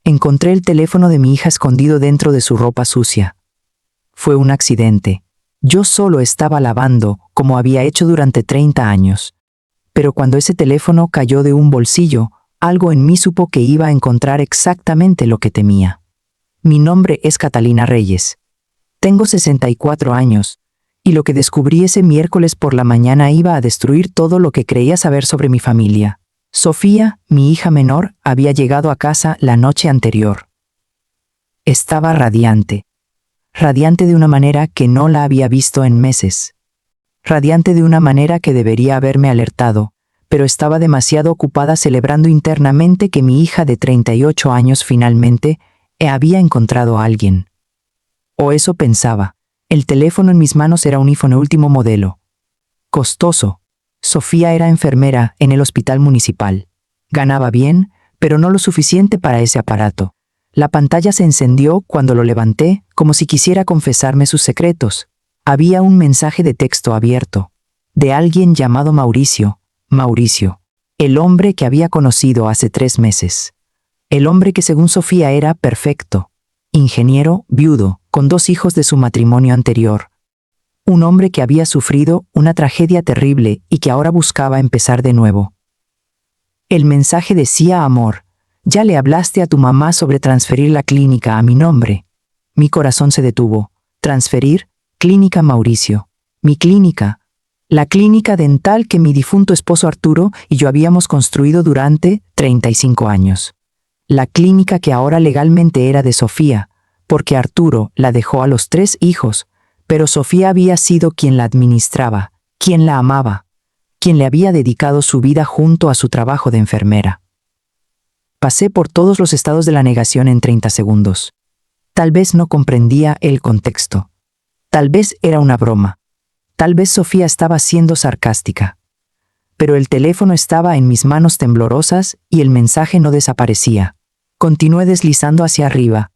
Encontré el teléfono de mi hija escondido dentro de su ropa sucia. Fue un accidente. Yo solo estaba lavando, como había hecho durante 30 años. Pero cuando ese teléfono cayó de un bolsillo, algo en mí supo que iba a encontrar exactamente lo que temía. Mi nombre es Catalina Reyes. Tengo 64 años, y lo que descubrí ese miércoles por la mañana iba a destruir todo lo que creía saber sobre mi familia. Sofía, mi hija menor, había llegado a casa la noche anterior. Estaba radiante. Radiante de una manera que no la había visto en meses. Radiante de una manera que debería haberme alertado, pero estaba demasiado ocupada celebrando internamente que mi hija de 38 años finalmente había encontrado a alguien. O eso pensaba. El teléfono en mis manos era un iPhone último modelo. Costoso. Sofía era enfermera en el hospital municipal. Ganaba bien, pero no lo suficiente para ese aparato. La pantalla se encendió cuando lo levanté, como si quisiera confesarme sus secretos. Había un mensaje de texto abierto, de alguien llamado Mauricio. Mauricio, el hombre que había conocido hace 3 meses. El hombre que según Sofía era perfecto. Ingeniero, viudo, con 2 hijos de su matrimonio anterior. Un hombre que había sufrido una tragedia terrible y que ahora buscaba empezar de nuevo. El mensaje decía: amor, ya le hablaste a tu mamá sobre transferir la clínica a mi nombre. Mi corazón se detuvo. Transferir, clínica Mauricio. Mi clínica. La clínica dental que mi difunto esposo Arturo y yo habíamos construido durante 35 años. La clínica que ahora legalmente era de Sofía, porque Arturo la dejó a los 3 hijos, pero Sofía había sido quien la administraba, quien la amaba, quien le había dedicado su vida junto a su trabajo de enfermera. Pasé por todos los estados de la negación en 30 segundos. Tal vez no comprendía el contexto. Tal vez era una broma. Tal vez Sofía estaba siendo sarcástica. Pero el teléfono estaba en mis manos temblorosas y el mensaje no desaparecía. Continué deslizando hacia arriba.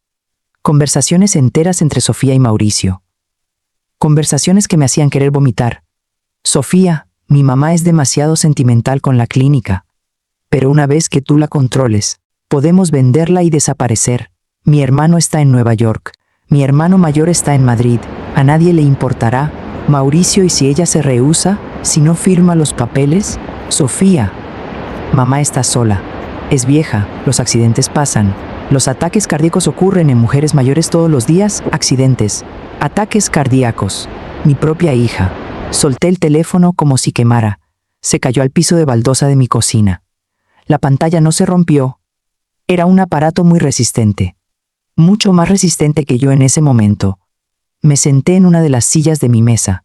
Conversaciones enteras entre Sofía y Mauricio. Conversaciones que me hacían querer vomitar. Sofía, mi mamá es demasiado sentimental con la clínica. Pero una vez que tú la controles, podemos venderla y desaparecer. Mi hermano está en Nueva York. Mi hermano mayor está en Madrid. A nadie le importará. Mauricio, ¿y si ella se rehúsa? ¿Si no firma los papeles? Sofía. Mamá está sola. Es vieja. Los accidentes pasan. Los ataques cardíacos ocurren en mujeres mayores todos los días. Accidentes. Ataques cardíacos. Mi propia hija. Solté el teléfono como si quemara. Se cayó al piso de baldosa de mi cocina. La pantalla no se rompió. Era un aparato muy resistente. Mucho más resistente que yo en ese momento. Me senté en una de las sillas de mi mesa.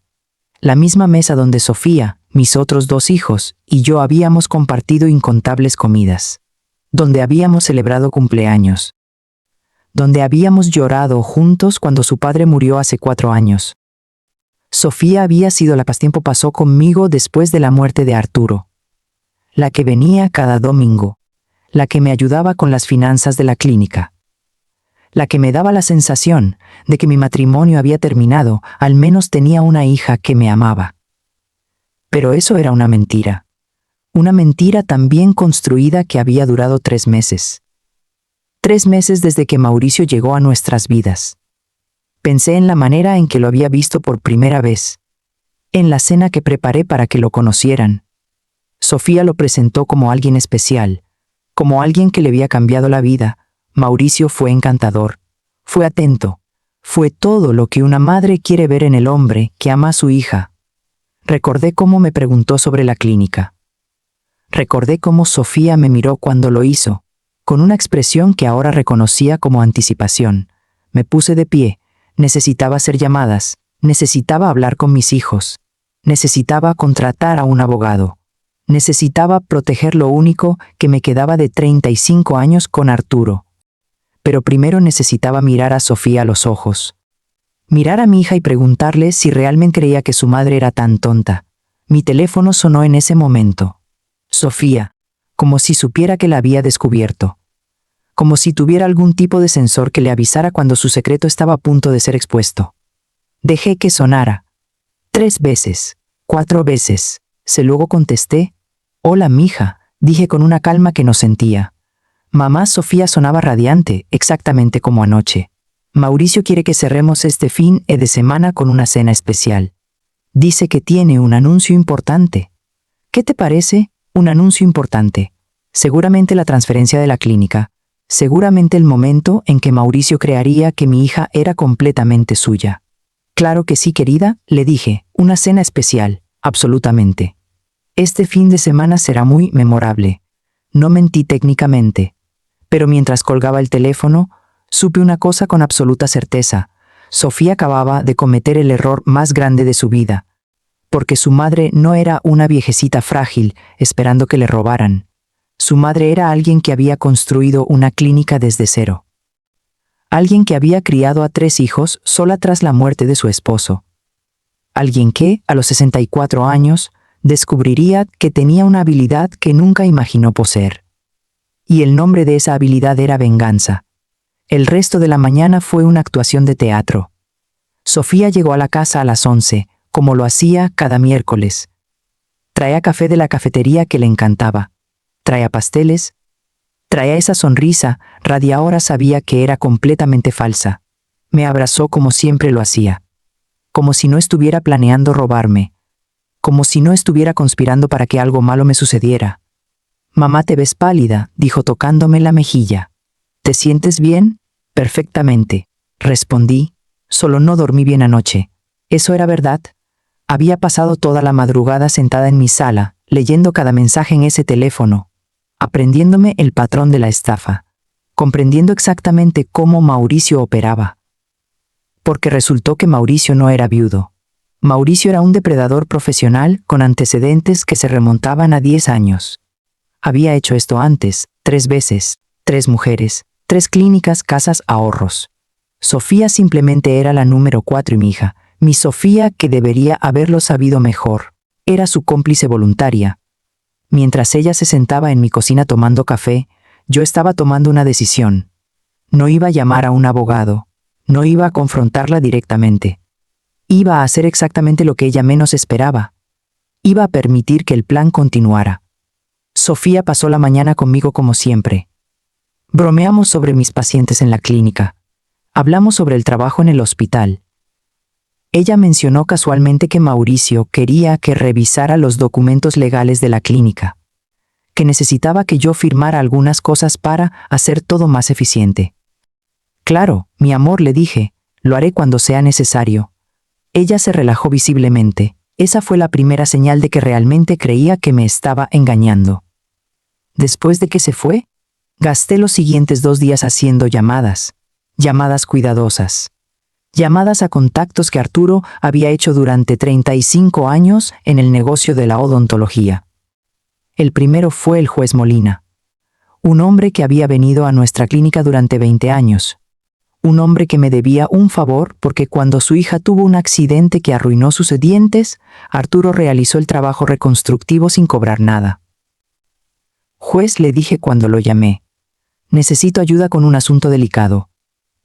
La misma mesa donde Sofía, mis otros 2 hijos, y yo habíamos compartido incontables comidas. Donde habíamos celebrado cumpleaños. Donde habíamos llorado juntos cuando su padre murió hace 4 años. Sofía había sido la que más tiempo pasó conmigo después de la muerte de Arturo. La que venía cada domingo. La que me ayudaba con las finanzas de la clínica. La que me daba la sensación de que mi matrimonio había terminado, al menos tenía una hija que me amaba. Pero eso era una mentira. Una mentira tan bien construida que había durado 3 meses. 3 meses desde que Mauricio llegó a nuestras vidas. Pensé en la manera en que lo había visto por primera vez. En la cena que preparé para que lo conocieran. Sofía lo presentó como alguien especial, como alguien que le había cambiado la vida. Mauricio fue encantador, fue atento, fue todo lo que una madre quiere ver en el hombre que ama a su hija. Recordé cómo me preguntó sobre la clínica. Recordé cómo Sofía me miró cuando lo hizo, con una expresión que ahora reconocía como anticipación. Me puse de pie, necesitaba hacer llamadas, necesitaba hablar con mis hijos, necesitaba contratar a un abogado. Necesitaba proteger lo único que me quedaba de 35 años con Arturo. Pero primero necesitaba mirar a Sofía a los ojos. Mirar a mi hija y preguntarle si realmente creía que su madre era tan tonta. Mi teléfono sonó en ese momento. Sofía, como si supiera que la había descubierto. Como si tuviera algún tipo de sensor que le avisara cuando su secreto estaba a punto de ser expuesto. Dejé que sonara. 3 veces, 4 veces. Luego contesté. Hola, mija, dije con una calma que no sentía. Mamá Sofía sonaba radiante, exactamente como anoche. Mauricio quiere que cerremos este fin de semana con una cena especial. Dice que tiene un anuncio importante. ¿Qué te parece? Un anuncio importante. Seguramente la transferencia de la clínica. Seguramente el momento en que Mauricio creería que mi hija era completamente suya. Claro que sí, querida, le dije. Una cena especial, absolutamente. Este fin de semana será muy memorable. No mentí técnicamente. Pero mientras colgaba el teléfono, supe una cosa con absoluta certeza. Sofía acababa de cometer el error más grande de su vida. Porque su madre no era una viejecita frágil esperando que le robaran. Su madre era alguien que había construido una clínica desde cero. Alguien que había criado a 3 hijos sola tras la muerte de su esposo. Alguien que, a los 64 años, descubriría que tenía una habilidad que nunca imaginó poseer. Y el nombre de esa habilidad era venganza. El resto de la mañana fue una actuación de teatro. Sofía llegó a la casa a las 11, como lo hacía cada miércoles. Traía café de la cafetería que le encantaba. Traía pasteles. Traía esa sonrisa, ahora sabía que era completamente falsa. Me abrazó como siempre lo hacía. Como si no estuviera planeando robarme. Como si no estuviera conspirando para que algo malo me sucediera. Mamá, te ves pálida, dijo tocándome la mejilla. ¿Te sientes bien? Perfectamente, respondí. Solo no dormí bien anoche. ¿Eso era verdad? Había pasado toda la madrugada sentada en mi sala, leyendo cada mensaje en ese teléfono, aprendiéndome el patrón de la estafa, comprendiendo exactamente cómo Mauricio operaba. Porque resultó que Mauricio no era viudo. Mauricio era un depredador profesional con antecedentes que se remontaban a 10 años. Había hecho esto antes, 3 veces, 3 mujeres, 3 clínicas, casas, ahorros. Sofía simplemente era la número 4 y mi hija, mi Sofía, que debería haberlo sabido mejor, era su cómplice voluntaria. Mientras ella se sentaba en mi cocina tomando café, yo estaba tomando una decisión. No iba a llamar a un abogado, no iba a confrontarla directamente. Iba a hacer exactamente lo que ella menos esperaba. Iba a permitir que el plan continuara. Sofía pasó la mañana conmigo como siempre. Bromeamos sobre mis pacientes en la clínica. Hablamos sobre el trabajo en el hospital. Ella mencionó casualmente que Mauricio quería que revisara los documentos legales de la clínica, que necesitaba que yo firmara algunas cosas para hacer todo más eficiente. Claro, mi amor, le dije, lo haré cuando sea necesario. Ella se relajó visiblemente. Esa fue la primera señal de que realmente creía que me estaba engañando. Después de que se fue, gasté los siguientes 2 días haciendo llamadas cuidadosas. Llamadas a contactos que Arturo había hecho durante 35 años en el negocio de la odontología. El primero fue el juez Molina. Un hombre que había venido a nuestra clínica durante 20 años. Un hombre que me debía un favor porque cuando su hija tuvo un accidente que arruinó sus dientes, Arturo realizó el trabajo reconstructivo sin cobrar nada. Juez, le dije cuando lo llamé. Necesito ayuda con un asunto delicado.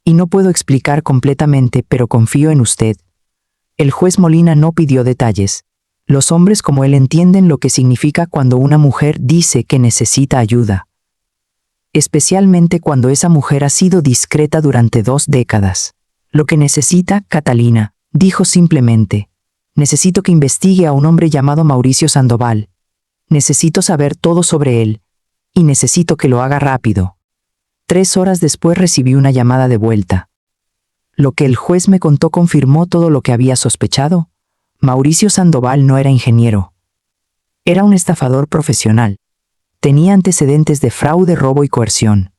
Y no puedo explicar completamente, pero confío en usted. El juez Molina no pidió detalles. Los hombres como él entienden lo que significa cuando una mujer dice que necesita ayuda. Especialmente cuando esa mujer ha sido discreta durante 2 décadas. Lo que necesita, Catalina, dijo simplemente. Necesito que investigue a un hombre llamado Mauricio Sandoval. Necesito saber todo sobre él. Y necesito que lo haga rápido. 3 horas después recibí una llamada de vuelta. Lo que el juez me contó confirmó todo lo que había sospechado. Mauricio Sandoval no era ingeniero. Era un estafador profesional. Tenía antecedentes de fraude, robo y coerción.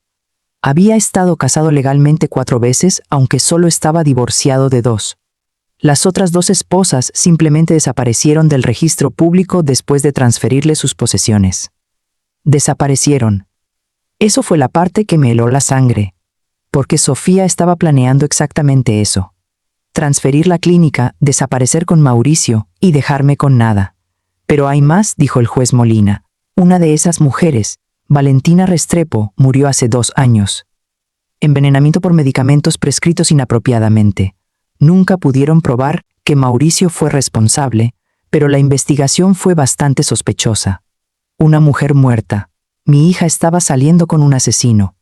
Había estado casado legalmente 4 veces, aunque solo estaba divorciado de 2. Las otras 2 esposas simplemente desaparecieron del registro público después de transferirle sus posesiones. Desaparecieron. Eso fue la parte que me heló la sangre, porque Sofía estaba planeando exactamente eso. Transferir la clínica, desaparecer con Mauricio y dejarme con nada. Pero hay más, dijo el juez Molina. Una de esas mujeres, Valentina Restrepo, murió hace 2 años. Envenenamiento por medicamentos prescritos inapropiadamente. Nunca pudieron probar que Mauricio fue responsable, pero la investigación fue bastante sospechosa. Una mujer muerta. Mi hija estaba saliendo con un asesino.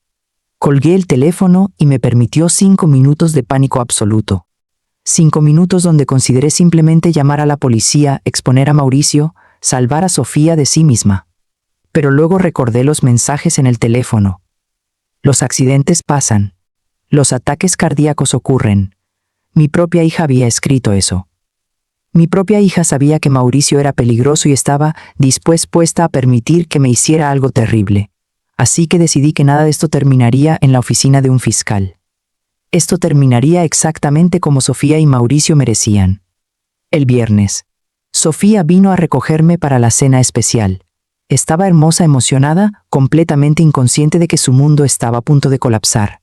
Colgué el teléfono y me permitió 5 minutos de pánico absoluto. 5 minutos donde consideré simplemente llamar a la policía, exponer a Mauricio, salvar a Sofía de sí misma. Pero luego recordé los mensajes en el teléfono. Los accidentes pasan. Los ataques cardíacos ocurren. Mi propia hija había escrito eso. Mi propia hija sabía que Mauricio era peligroso y estaba dispuesta a permitir que me hiciera algo terrible. Así que decidí que nada de esto terminaría en la oficina de un fiscal. Esto terminaría exactamente como Sofía y Mauricio merecían. El viernes, Sofía vino a recogerme para la cena especial. Estaba hermosa, emocionada, completamente inconsciente de que su mundo estaba a punto de colapsar.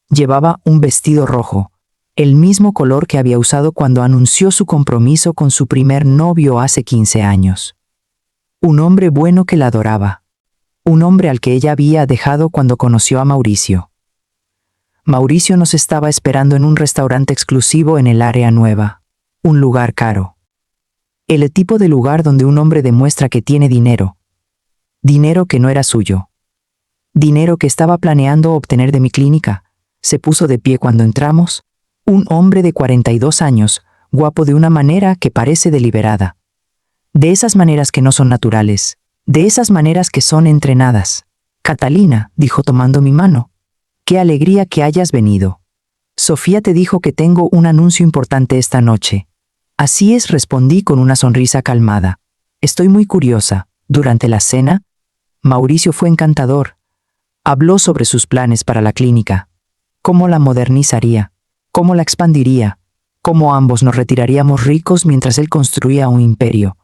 Llevaba un vestido rojo, el mismo color que había usado cuando anunció su compromiso con su primer novio hace 15 años. Un hombre bueno que la adoraba. Un hombre al que ella había dejado cuando conoció a Mauricio. Mauricio nos estaba esperando en un restaurante exclusivo en el área nueva, un lugar caro. El tipo de lugar donde un hombre demuestra que tiene dinero. Dinero que no era suyo. Dinero que estaba planeando obtener de mi clínica. Se puso de pie cuando entramos. Un hombre de 42 años, guapo de una manera que parece deliberada. De esas maneras que no son naturales. De esas maneras que son entrenadas. Catalina, dijo tomando mi mano. Qué alegría que hayas venido. Sofía te dijo que tengo un anuncio importante esta noche. Así es, respondí con una sonrisa calmada. Estoy muy curiosa. Durante la cena, Mauricio fue encantador. Habló sobre sus planes para la clínica. Cómo la modernizaría. Cómo la expandiría. Cómo ambos nos retiraríamos ricos mientras él construía un imperio.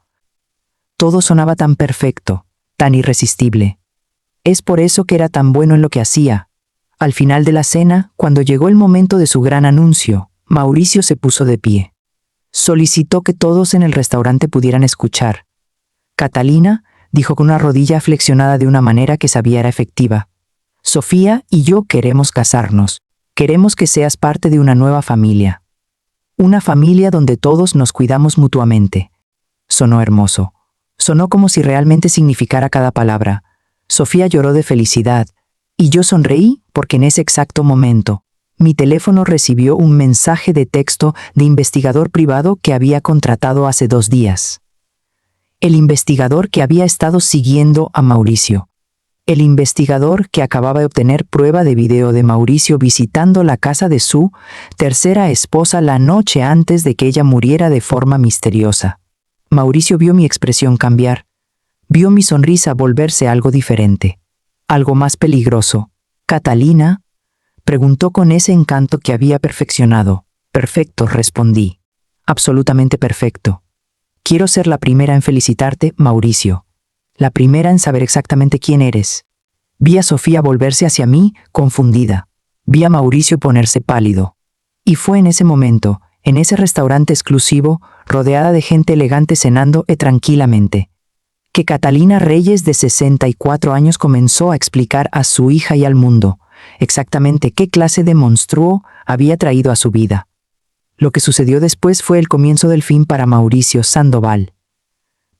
Todo sonaba tan perfecto, tan irresistible. Es por eso que era tan bueno en lo que hacía. Al final de la cena, cuando llegó el momento de su gran anuncio, Mauricio se puso de pie. Solicitó que todos en el restaurante pudieran escuchar. Catalina, dijo con una rodilla flexionada de una manera que sabía era efectiva. Sofía y yo queremos casarnos. Queremos que seas parte de una nueva familia. Una familia donde todos nos cuidamos mutuamente. Sonó hermoso. Sonó como si realmente significara cada palabra. Sofía lloró de felicidad, y yo sonreí porque en ese exacto momento, mi teléfono recibió un mensaje de texto de investigador privado que había contratado hace 2 días. El investigador que había estado siguiendo a Mauricio. El investigador que acababa de obtener prueba de video de Mauricio visitando la casa de su tercera esposa la noche antes de que ella muriera de forma misteriosa. Mauricio vio mi expresión cambiar. Vio mi sonrisa volverse algo diferente. Algo más peligroso. ¿Catalina? Preguntó con ese encanto que había perfeccionado. Perfecto, respondí. Absolutamente perfecto. Quiero ser la primera en felicitarte, Mauricio. La primera en saber exactamente quién eres. Vi a Sofía volverse hacia mí, confundida. Vi a Mauricio ponerse pálido. Y fue en ese momento, en ese restaurante exclusivo, rodeada de gente elegante cenando tranquilamente, que Catalina Reyes, de 64 años, comenzó a explicar a su hija y al mundo exactamente qué clase de monstruo había traído a su vida. Lo que sucedió después fue el comienzo del fin para Mauricio Sandoval.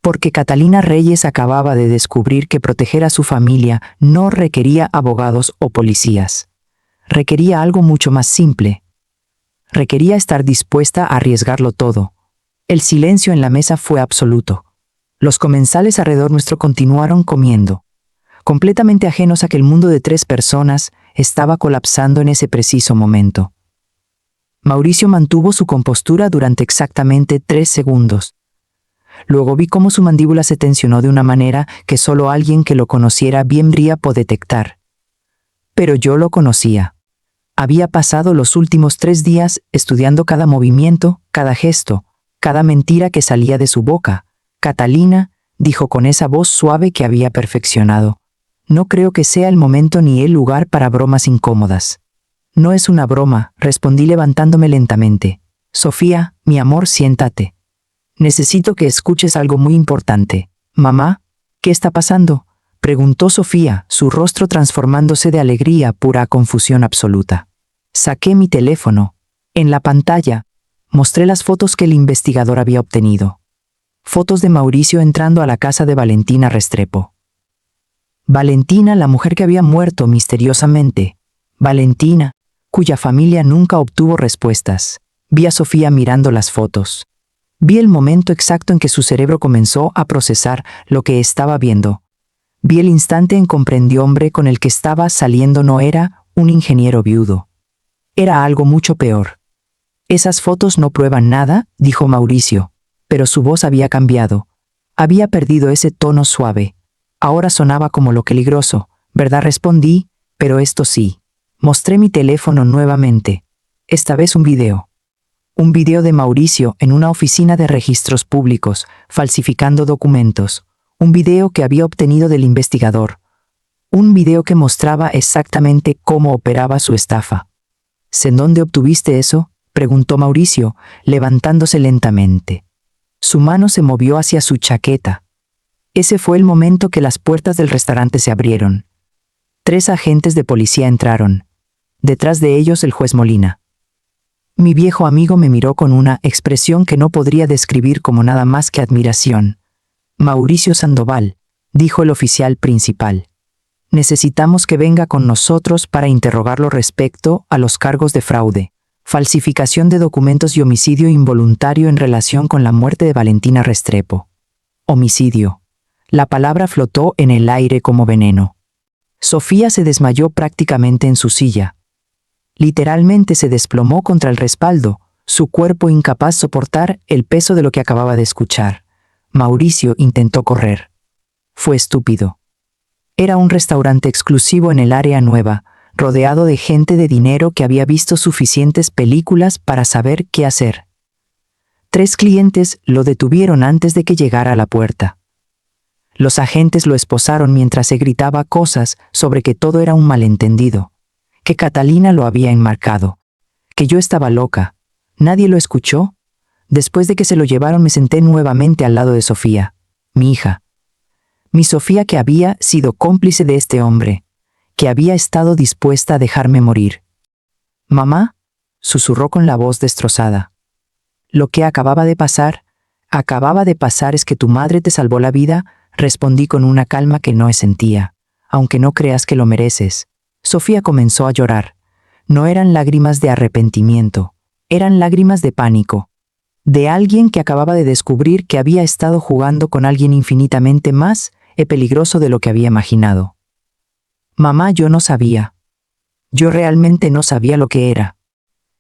Porque Catalina Reyes acababa de descubrir que proteger a su familia no requería abogados o policías. Requería algo mucho más simple. Requería estar dispuesta a arriesgarlo todo. El silencio en la mesa fue absoluto. Los comensales alrededor nuestro continuaron comiendo, completamente ajenos a que el mundo de 3 personas estaba colapsando en ese preciso momento. Mauricio mantuvo su compostura durante exactamente 3 segundos. Luego vi cómo su mandíbula se tensionó de una manera que solo alguien que lo conociera bien podía detectar. Pero yo lo conocía. Había pasado los últimos 3 días estudiando cada movimiento, cada gesto, cada mentira que salía de su boca. Catalina, dijo con esa voz suave que había perfeccionado. No creo que sea el momento ni el lugar para bromas incómodas. No es una broma, respondí levantándome lentamente. Sofía, mi amor, siéntate. Necesito que escuches algo muy importante. Mamá, ¿qué está pasando?, preguntó Sofía, su rostro transformándose de alegría pura a confusión absoluta. Saqué mi teléfono. En la pantalla, mostré las fotos que el investigador había obtenido. Fotos de Mauricio entrando a la casa de Valentina Restrepo. Valentina, la mujer que había muerto misteriosamente. Valentina, cuya familia nunca obtuvo respuestas. Vi a Sofía mirando las fotos. Vi el momento exacto en que su cerebro comenzó a procesar lo que estaba viendo. Vi el instante en que comprendió hombre con el que estaba saliendo no era un ingeniero viudo. Era algo mucho peor. Esas fotos no prueban nada, dijo Mauricio, pero su voz había cambiado. Había perdido ese tono suave. Ahora sonaba como lo peligroso, ¿verdad? Respondí, pero esto sí. Mostré mi teléfono nuevamente. Esta vez un video. Un video de Mauricio en una oficina de registros públicos, falsificando documentos. Un video que había obtenido del investigador. Un video que mostraba exactamente cómo operaba su estafa. ¿En dónde obtuviste eso?, preguntó Mauricio, levantándose lentamente. Su mano se movió hacia su chaqueta. Ese fue el momento que las puertas del restaurante se abrieron. 3 agentes de policía entraron. Detrás de ellos el juez Molina. Mi viejo amigo me miró con una expresión que no podría describir como nada más que admiración. Mauricio Sandoval, dijo el oficial principal. Necesitamos que venga con nosotros para interrogarlo respecto a los cargos de fraude, falsificación de documentos y homicidio involuntario en relación con la muerte de Valentina Restrepo. Homicidio. La palabra flotó en el aire como veneno. Sofía se desmayó prácticamente en su silla. Literalmente se desplomó contra el respaldo, su cuerpo incapaz de soportar el peso de lo que acababa de escuchar. Mauricio intentó correr. Fue estúpido. Era un restaurante exclusivo en el área nueva, rodeado de gente de dinero que había visto suficientes películas para saber qué hacer. 3 clientes lo detuvieron antes de que llegara a la puerta. Los agentes lo esposaron mientras se gritaba cosas sobre que todo era un malentendido, que Catalina lo había enmarcado, que yo estaba loca. ¿Nadie lo escuchó? Después de que se lo llevaron me senté nuevamente al lado de Sofía, mi hija. Mi Sofía, que había sido cómplice de este hombre, que había estado dispuesta a dejarme morir. «Mamá», susurró con la voz destrozada. «Lo que acababa de pasar es que tu madre te salvó la vida», respondí con una calma que no sentía. «Aunque no creas que lo mereces». Sofía comenzó a llorar. No eran lágrimas de arrepentimiento, eran lágrimas de pánico. De alguien que acababa de descubrir que había estado jugando con alguien infinitamente más peligroso de lo que había imaginado. «Mamá, yo no sabía. Yo realmente no sabía lo que era.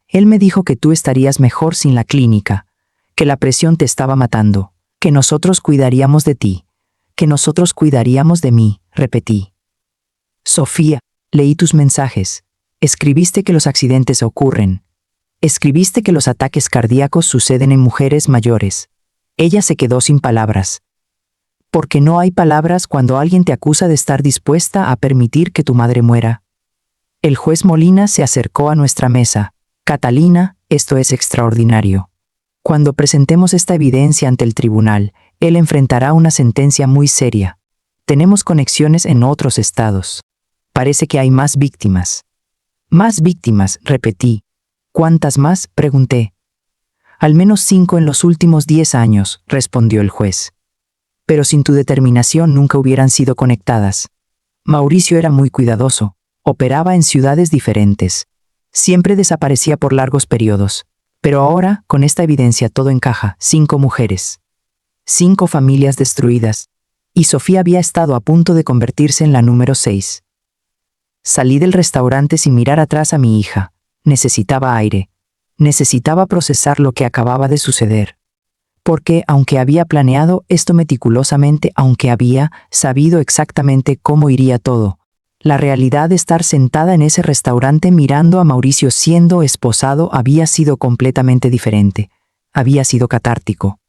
Él me dijo que tú estarías mejor sin la clínica, que la presión te estaba matando, que nosotros cuidaríamos de ti, que nosotros cuidaríamos de mí», repetí. «Sofía, leí tus mensajes. Escribiste que los accidentes ocurren. Escribiste que los ataques cardíacos suceden en mujeres mayores». Ella se quedó sin palabras. «Porque no hay palabras cuando alguien te acusa de estar dispuesta a permitir que tu madre muera». El juez Molina se acercó a nuestra mesa. «Catalina, esto es extraordinario. Cuando presentemos esta evidencia ante el tribunal, él enfrentará una sentencia muy seria. Tenemos conexiones en otros estados. Parece que hay más víctimas». «Más víctimas», repetí. «¿Cuántas más?», pregunté. «Al menos 5 en los últimos 10 años», respondió el juez. «Pero sin tu determinación nunca hubieran sido conectadas». Mauricio era muy cuidadoso. Operaba en ciudades diferentes. Siempre desaparecía por largos periodos. Pero ahora, con esta evidencia, todo encaja. 5 mujeres. 5 familias destruidas. Y Sofía había estado a punto de convertirse en la número 6. Salí del restaurante sin mirar atrás a mi hija. Necesitaba aire. Necesitaba procesar lo que acababa de suceder. Porque, aunque había planeado esto meticulosamente, aunque había sabido exactamente cómo iría todo, la realidad de estar sentada en ese restaurante mirando a Mauricio siendo esposado había sido completamente diferente. Había sido catártico.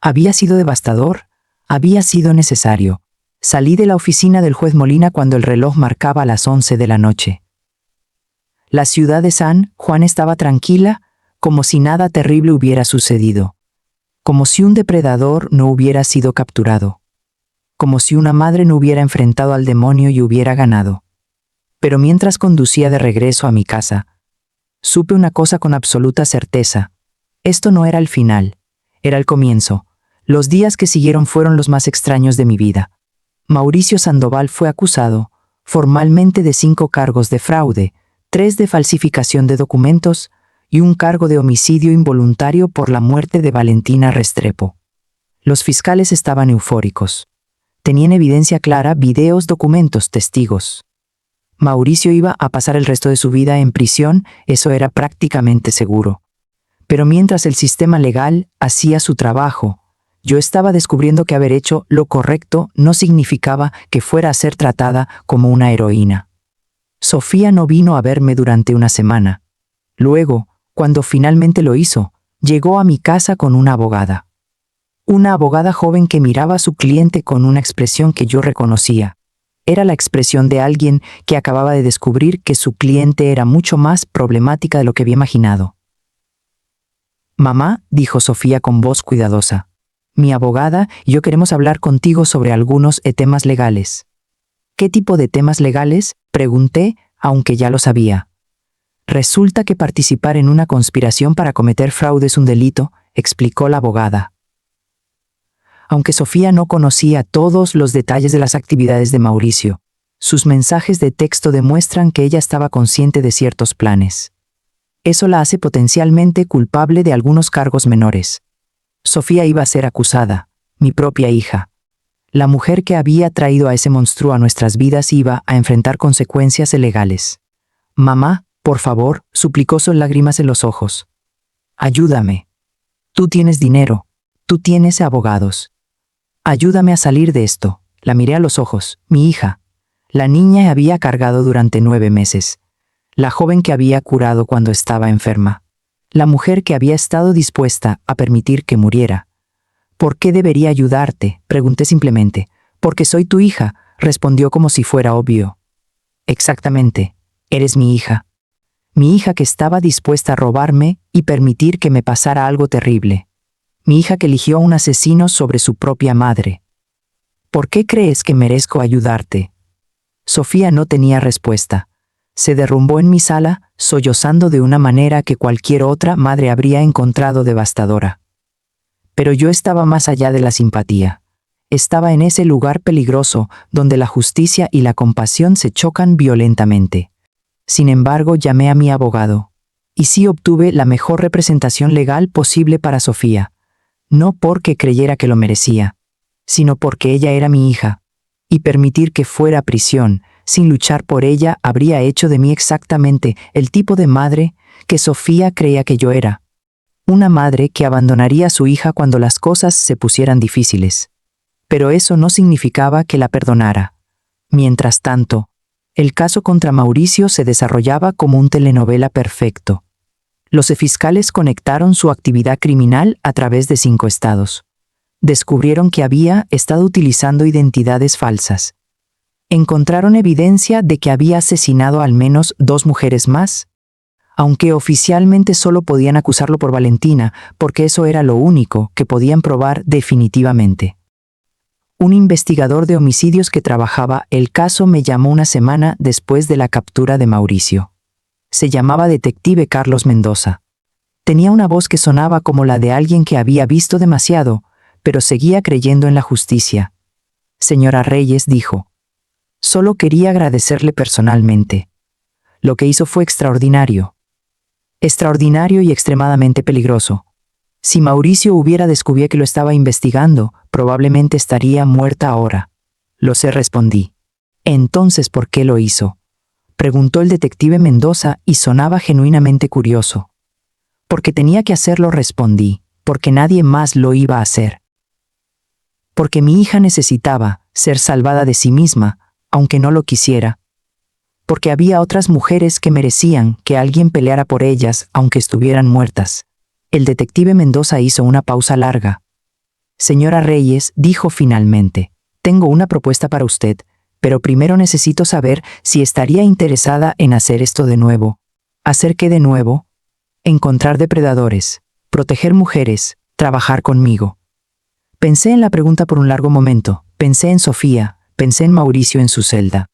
Había sido devastador. Había sido necesario. Salí de la oficina del juez Molina cuando el reloj marcaba las 11 de la noche. La ciudad de San Juan estaba tranquila, como si nada terrible hubiera sucedido. Como si un depredador no hubiera sido capturado. Como si una madre no hubiera enfrentado al demonio y hubiera ganado. Pero mientras conducía de regreso a mi casa, supe una cosa con absoluta certeza. Esto no era el final, era el comienzo. Los días que siguieron fueron los más extraños de mi vida. Mauricio Sandoval fue acusado formalmente de 5 cargos de fraude, 3 de falsificación de documentos y un cargo de homicidio involuntario por la muerte de Valentina Restrepo. Los fiscales estaban eufóricos. Tenían evidencia clara, videos, documentos, testigos. Mauricio iba a pasar el resto de su vida en prisión, eso era prácticamente seguro. Pero mientras el sistema legal hacía su trabajo, yo estaba descubriendo que haber hecho lo correcto no significaba que fuera a ser tratada como una heroína. Sofía no vino a verme durante una semana. Luego, cuando finalmente lo hizo, llegó a mi casa con una abogada. Una abogada joven que miraba a su cliente con una expresión que yo reconocía. Era la expresión de alguien que acababa de descubrir que su cliente era mucho más problemática de lo que había imaginado. «Mamá», dijo Sofía con voz cuidadosa, «mi abogada y yo queremos hablar contigo sobre algunos temas legales». «¿Qué tipo de temas legales?», pregunté, aunque ya lo sabía. «Resulta que participar en una conspiración para cometer fraude es un delito», explicó la abogada. Aunque Sofía no conocía todos los detalles de las actividades de Mauricio, sus mensajes de texto demuestran que ella estaba consciente de ciertos planes. Eso la hace potencialmente culpable de algunos cargos menores. Sofía iba a ser acusada, mi propia hija. La mujer que había traído a ese monstruo a nuestras vidas iba a enfrentar consecuencias legales. «Mamá, por favor», suplicó con lágrimas en los ojos. «Ayúdame. Tú tienes dinero. Tú tienes abogados. Ayúdame a salir de esto». La miré a los ojos. Mi hija. La niña había cargado durante 9 meses. La joven que había curado cuando estaba enferma. La mujer que había estado dispuesta a permitir que muriera. «¿Por qué debería ayudarte?», pregunté simplemente. «Porque soy tu hija», respondió como si fuera obvio. «Exactamente. Eres mi hija. Mi hija que estaba dispuesta a robarme y permitir que me pasara algo terrible. Mi hija que eligió a un asesino sobre su propia madre. ¿Por qué crees que merezco ayudarte?». Sofía no tenía respuesta. Se derrumbó en mi sala, sollozando de una manera que cualquier otra madre habría encontrado devastadora. Pero yo estaba más allá de la simpatía. Estaba en ese lugar peligroso donde la justicia y la compasión se chocan violentamente. Sin embargo, llamé a mi abogado. Y sí obtuve la mejor representación legal posible para Sofía. No porque creyera que lo merecía, sino porque ella era mi hija. Y permitir que fuera a prisión, sin luchar por ella, habría hecho de mí exactamente el tipo de madre que Sofía creía que yo era. Una madre que abandonaría a su hija cuando las cosas se pusieran difíciles. Pero eso no significaba que la perdonara. Mientras tanto, el caso contra Mauricio se desarrollaba como un telenovela perfecto. Los fiscales conectaron su actividad criminal a través de 5 estados. Descubrieron que había estado utilizando identidades falsas. Encontraron evidencia de que había asesinado al menos 2 mujeres más, aunque oficialmente solo podían acusarlo por Valentina, porque eso era lo único que podían probar definitivamente. Un investigador de homicidios que trabajaba el caso me llamó una semana después de la captura de Mauricio. Se llamaba detective Carlos Mendoza. Tenía una voz que sonaba como la de alguien que había visto demasiado, pero seguía creyendo en la justicia. «Señora Reyes», dijo, «solo quería agradecerle personalmente. Lo que hizo fue extraordinario. Extraordinario y extremadamente peligroso. Si Mauricio hubiera descubierto que lo estaba investigando, probablemente estaría muerta ahora». «Lo sé», respondí. «Entonces, ¿por qué lo hizo?», preguntó el detective Mendoza y sonaba genuinamente curioso. «Porque tenía que hacerlo», respondí, «porque nadie más lo iba a hacer. Porque mi hija necesitaba ser salvada de sí misma, aunque no lo quisiera. Porque había otras mujeres que merecían que alguien peleara por ellas, aunque estuvieran muertas». El detective Mendoza hizo una pausa larga. «Señora Reyes», dijo finalmente, «tengo una propuesta para usted, pero primero necesito saber si estaría interesada en hacer esto de nuevo». «¿Hacer qué de nuevo?». «Encontrar depredadores, proteger mujeres, trabajar conmigo». Pensé en la pregunta por un largo momento. Pensé en Sofía, pensé en Mauricio en su celda.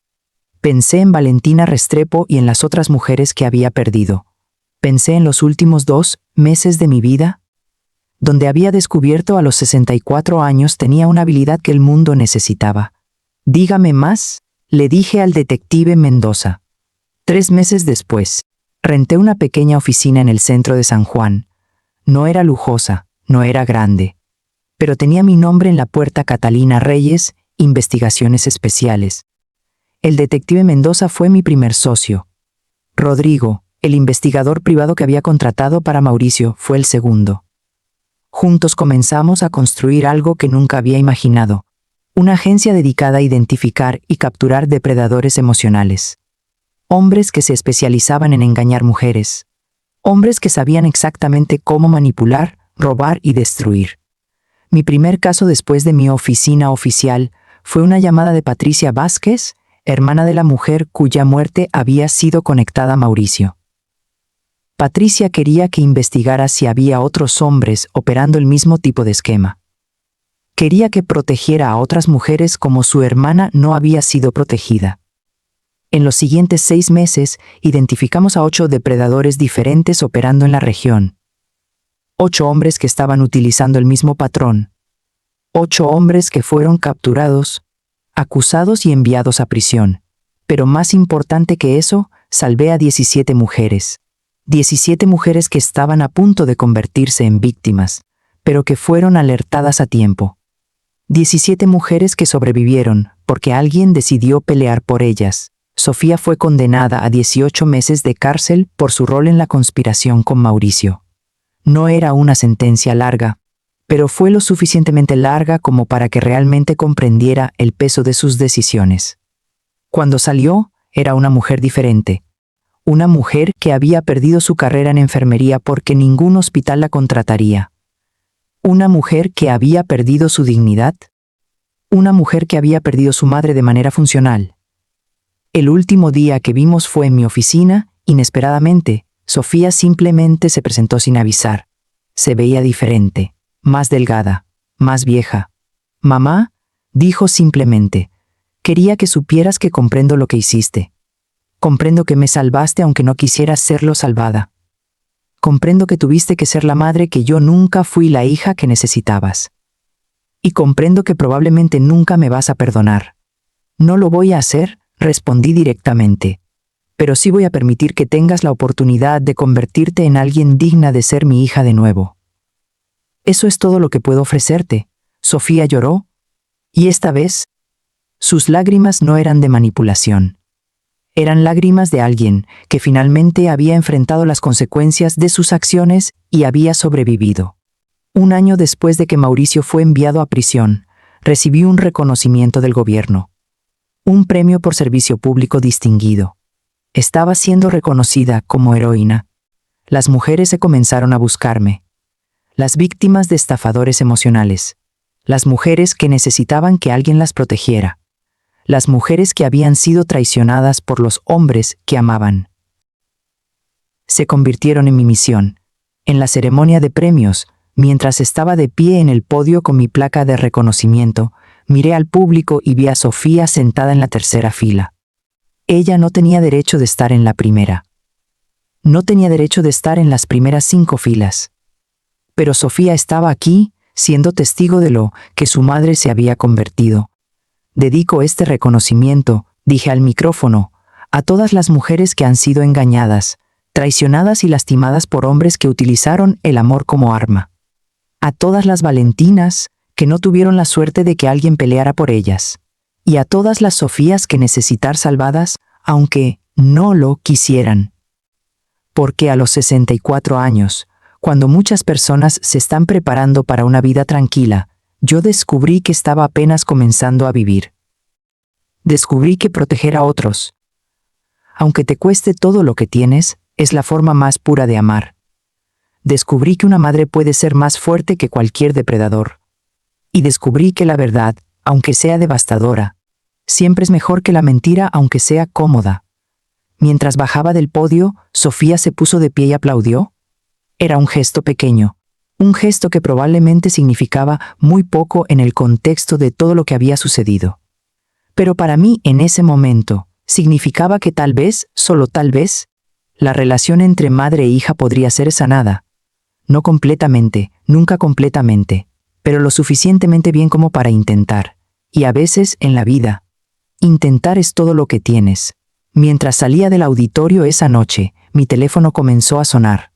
Pensé en Valentina Restrepo y en las otras mujeres que había perdido. Pensé en los últimos 2 meses de mi vida, donde había descubierto a los 64 años tenía una habilidad que el mundo necesitaba. Dígame más, le dije al detective Mendoza. 3 meses después, renté una pequeña oficina en el centro de San Juan. No era lujosa, no era grande, pero tenía mi nombre en la puerta: Catalina Reyes, Investigaciones Especiales. El detective Mendoza fue mi primer socio. Rodrigo, el investigador privado que había contratado para Mauricio, fue el segundo. Juntos comenzamos a construir algo que nunca había imaginado: una agencia dedicada a identificar y capturar depredadores emocionales. Hombres que se especializaban en engañar mujeres. Hombres que sabían exactamente cómo manipular, robar y destruir. Mi primer caso después de mi oficina oficial fue una llamada de Patricia Vázquez, hermana de la mujer cuya muerte había sido conectada a Mauricio. Patricia quería que investigara si había otros hombres operando el mismo tipo de esquema. Quería que protegiera a otras mujeres como su hermana no había sido protegida. En los siguientes 6 meses, identificamos a 8 depredadores diferentes operando en la región. 8 hombres que estaban utilizando el mismo patrón. 8 hombres que fueron capturados, acusados y enviados a prisión. Pero más importante que eso, salvé a 17 mujeres. 17 mujeres que estaban a punto de convertirse en víctimas, pero que fueron alertadas a tiempo. 17 mujeres que sobrevivieron porque alguien decidió pelear por ellas. Sofía fue condenada a 18 meses de cárcel por su rol en la conspiración con Mauricio. No era una sentencia larga, pero fue lo suficientemente larga como para que realmente comprendiera el peso de sus decisiones. Cuando salió, era una mujer diferente. Una mujer que había perdido su carrera en enfermería porque ningún hospital la contrataría. Una mujer que había perdido su dignidad. Una mujer que había perdido su madre de manera funcional. El último día que vimos fue en mi oficina. Inesperadamente, Sofía simplemente se presentó sin avisar. Se veía diferente, más delgada, más vieja. «Mamá», dijo simplemente, «quería que supieras que comprendo lo que hiciste. Comprendo que me salvaste aunque no quisieras serlo salvada. Comprendo que tuviste que ser la madre que yo nunca fui, la hija que necesitabas. Y comprendo que probablemente nunca me vas a perdonar. No lo voy a hacer», respondí directamente. «Pero sí voy a permitir que tengas la oportunidad de convertirte en alguien digna de ser mi hija de nuevo. Eso es todo lo que puedo ofrecerte». Sofía lloró, y esta vez, sus lágrimas no eran de manipulación. Eran lágrimas de alguien que finalmente había enfrentado las consecuencias de sus acciones y había sobrevivido. 1 año después de que Mauricio fue enviado a prisión, recibí un reconocimiento del gobierno. Un premio por servicio público distinguido. Estaba siendo reconocida como heroína. Las mujeres se comenzaron a buscarme. Las víctimas de estafadores emocionales. Las mujeres que necesitaban que alguien las protegiera. Las mujeres que habían sido traicionadas por los hombres que amaban. Se convirtieron en mi misión. En la ceremonia de premios, mientras estaba de pie en el podio con mi placa de reconocimiento, miré al público y vi a Sofía sentada en la tercera fila. Ella no tenía derecho de estar en la primera. No tenía derecho de estar en las primeras 5 filas. Pero Sofía estaba aquí, siendo testigo de lo que su madre se había convertido. Dedico este reconocimiento, dije al micrófono, a todas las mujeres que han sido engañadas, traicionadas y lastimadas por hombres que utilizaron el amor como arma. A todas las Valentinas que no tuvieron la suerte de que alguien peleara por ellas. Y a todas las Sofías que necesitar salvadas, aunque no lo quisieran. Porque a los 64 años, cuando muchas personas se están preparando para una vida tranquila, yo descubrí que estaba apenas comenzando a vivir. Descubrí que proteger a otros, aunque te cueste todo lo que tienes, es la forma más pura de amar. Descubrí que una madre puede ser más fuerte que cualquier depredador. Y descubrí que la verdad, aunque sea devastadora, siempre es mejor que la mentira aunque sea cómoda. Mientras bajaba del podio, Sofía se puso de pie y aplaudió. Era un gesto pequeño, un gesto que probablemente significaba muy poco en el contexto de todo lo que había sucedido. Pero para mí, en ese momento, significaba que tal vez, solo tal vez, la relación entre madre e hija podría ser sanada. No completamente, nunca completamente, pero lo suficientemente bien como para intentar. Y a veces, en la vida, Intentar es todo lo que tienes. Mientras salía del auditorio esa noche, mi teléfono comenzó a sonar.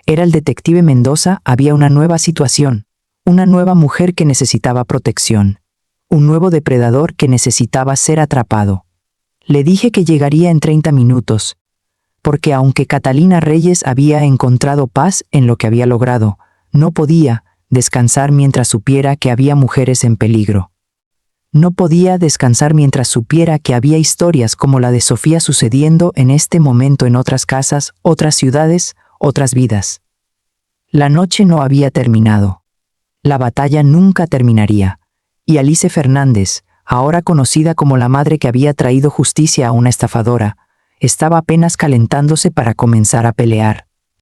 Era el detective Mendoza. Había una nueva situación, una nueva mujer que necesitaba protección, un nuevo depredador que necesitaba ser atrapado. Le dije que llegaría en 30 minutos, porque aunque Catalina Reyes había encontrado paz en lo que había logrado, no podía descansar mientras supiera que había mujeres en peligro. No podía descansar mientras supiera que había historias como la de Sofía sucediendo en este momento en otras casas, otras ciudades, otras vidas. La noche no había terminado. La batalla nunca terminaría. Y Alice Fernández, ahora conocida como la madre que había traído justicia a una estafadora, estaba apenas calentándose para comenzar a pelear.